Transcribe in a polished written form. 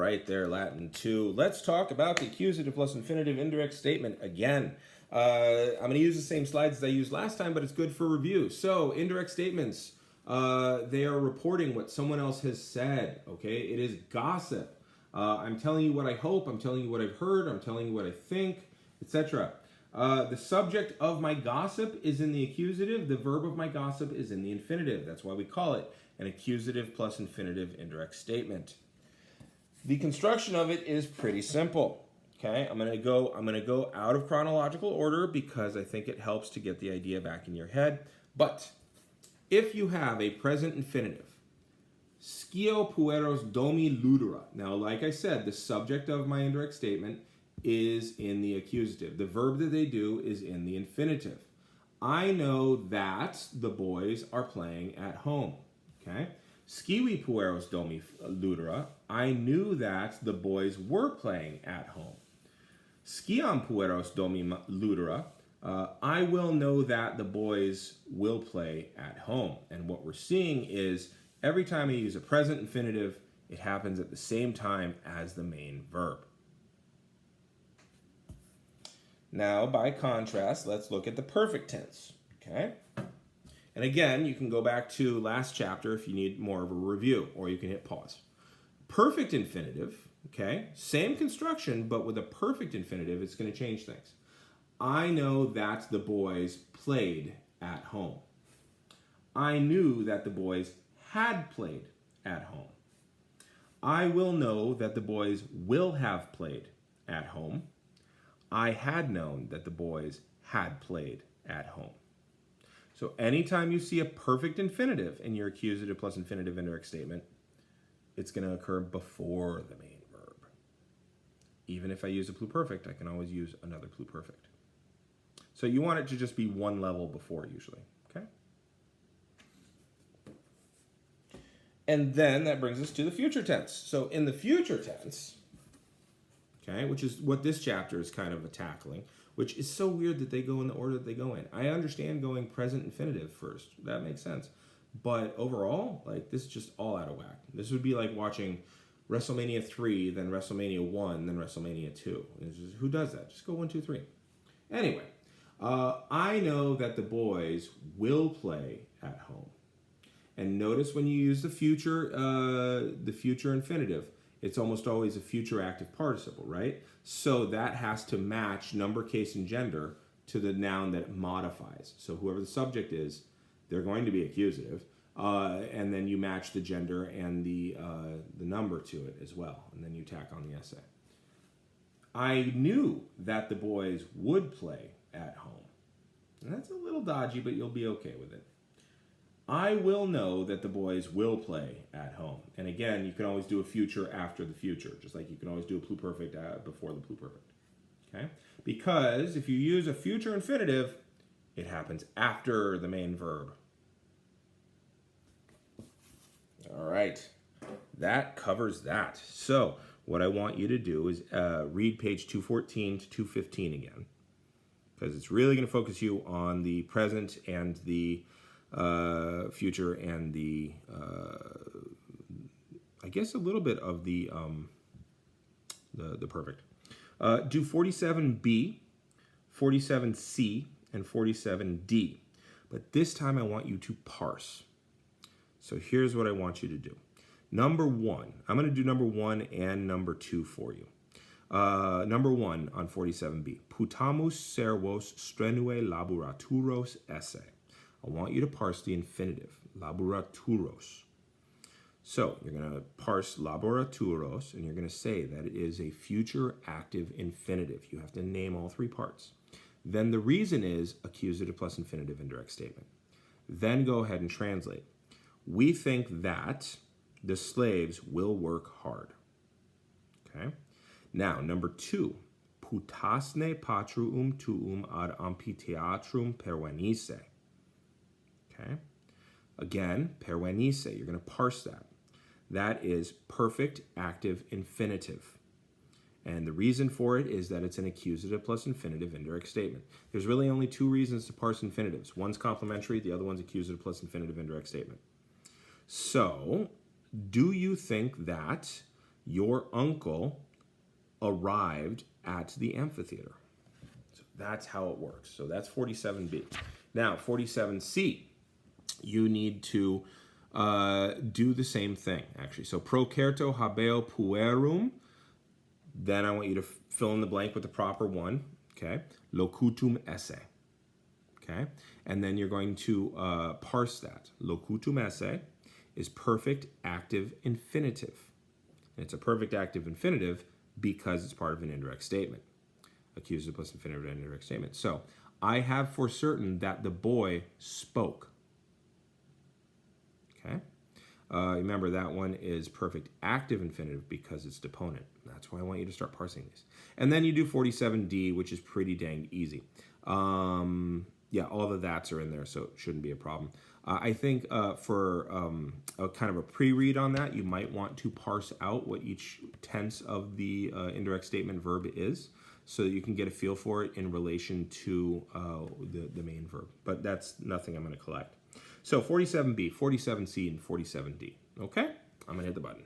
right there, Latin 2. Let's talk about the accusative plus infinitive indirect statement again. I'm going to use the same slides as I used last time, but it's good for review. So, indirect statements, they are reporting what someone else has said, okay? It is gossip. I'm telling you what I hope, I'm telling you what I've heard, I'm telling you what I think, etc. The subject of my gossip is in the accusative. The verb of my gossip is in the infinitive. That's why we call it an accusative plus infinitive indirect statement. The construction of it is pretty simple. Okay, I'm gonna go out of chronological order because I think it helps to get the idea back in your head. But if you have a present infinitive, skio pueros domi ludera. Now, like I said, the subject of my indirect statement is in the accusative. The verb that they do is in the infinitive. I know that the boys are playing at home. Okay? Skiwi pueros domi ludera. I knew that the boys were playing at home. Skiam pueros domi ludera. I will know that the boys will play at home. And what we're seeing is every time I use a present infinitive, it happens at the same time as the main verb. Now, by contrast, let's look at the perfect tense, okay? And again, you can go back to last chapter if you need more of a review, or you can hit pause. Perfect infinitive, okay? Same construction, but with a perfect infinitive, it's going to change things. I know that the boys played at home. I knew that the boys had played at home. I will know that the boys will have played at home. I had known that the boys had played at home. So anytime you see a perfect infinitive in your accusative plus infinitive indirect statement, it's going to occur before the main verb. Even if I use a pluperfect, I can always use another pluperfect. So you want it to just be one level before usually, okay? And then that brings us to the future tense. So in the future tense, okay, which is what this chapter is kind of tackling, which is so weird that they go in the order that they go in. I understand going present infinitive first. That makes sense. But overall, like, this is just all out of whack. This would be like watching WrestleMania 3, then WrestleMania 1, then WrestleMania 2. It's just, who does that? Just go 1, 2, 3. Anyway, I know that the boys will play at home. And notice when you use the future infinitive, it's almost always a future active participle, right? So that has to match number, case, and gender to the noun that it modifies. So whoever the subject is, they're going to be accusative. And then you match the gender and the number to it as well. And then you tack on the essay. I knew that the boys would play at home. And that's a little dodgy, but you'll be okay with it. I will know that the boys will play at home. And again, you can always do a future after the future, just like you can always do a pluperfect before the pluperfect. Okay? Because if you use a future infinitive, it happens after the main verb. All right. That covers that. So what I want you to do is read page 214 to 215 again, because it's really going to focus you on the present and the future and the, I guess a little bit of the perfect. Do 47B, 47C, and 47D. But this time I want you to parse. So here's what I want you to do. Number 1, I'm going to do number 1 and number 2 for you. Number 1 on 47B. Putamus servos strenue laboraturos esse. I want you to parse the infinitive, laboraturos. So you're going to parse laboraturos, and you're going to say that it is a future active infinitive. You have to name all 3 parts. Then the reason is accusative plus infinitive indirect statement. Then go ahead and translate. We think that the slaves will work hard. Okay? Now, number 2. Putasne patruum tuum ad amphitheatrum pervenisse. Okay? Again, pervenisse, you're going to parse that. That is perfect active infinitive. And the reason for it is that it's an accusative plus infinitive indirect statement. There's really only 2 reasons to parse infinitives. One's complementary, the other one's accusative plus infinitive indirect statement. So, do you think that Your uncle arrived at the amphitheater. So that's how it works. So that's 47B. Now, 47C, you need to do the same thing, actually. So, procerto habeo puerum. Then I want you to fill in the blank with the proper one. Okay. Locutum esse. Okay. And then you're going to parse that. Locutum esse is perfect active infinitive. And it's a perfect active infinitive because it's part of an indirect statement. Accusative plus infinitive indirect statement. So, I have for certain that the boy spoke. Okay. Remember, that one is perfect active infinitive because it's deponent. That's why I want you to start parsing these. And then you do 47D, which is pretty dang easy. Yeah, all the that's are in there, so it shouldn't be a problem. I think for a kind of a pre-read on that, you might want to parse out what each tense of the indirect statement verb is, so that you can get a feel for it in relation to the main verb. But that's nothing I'm going to collect. So 47B, 47C, and 47D. Okay? I'm going to hit the button.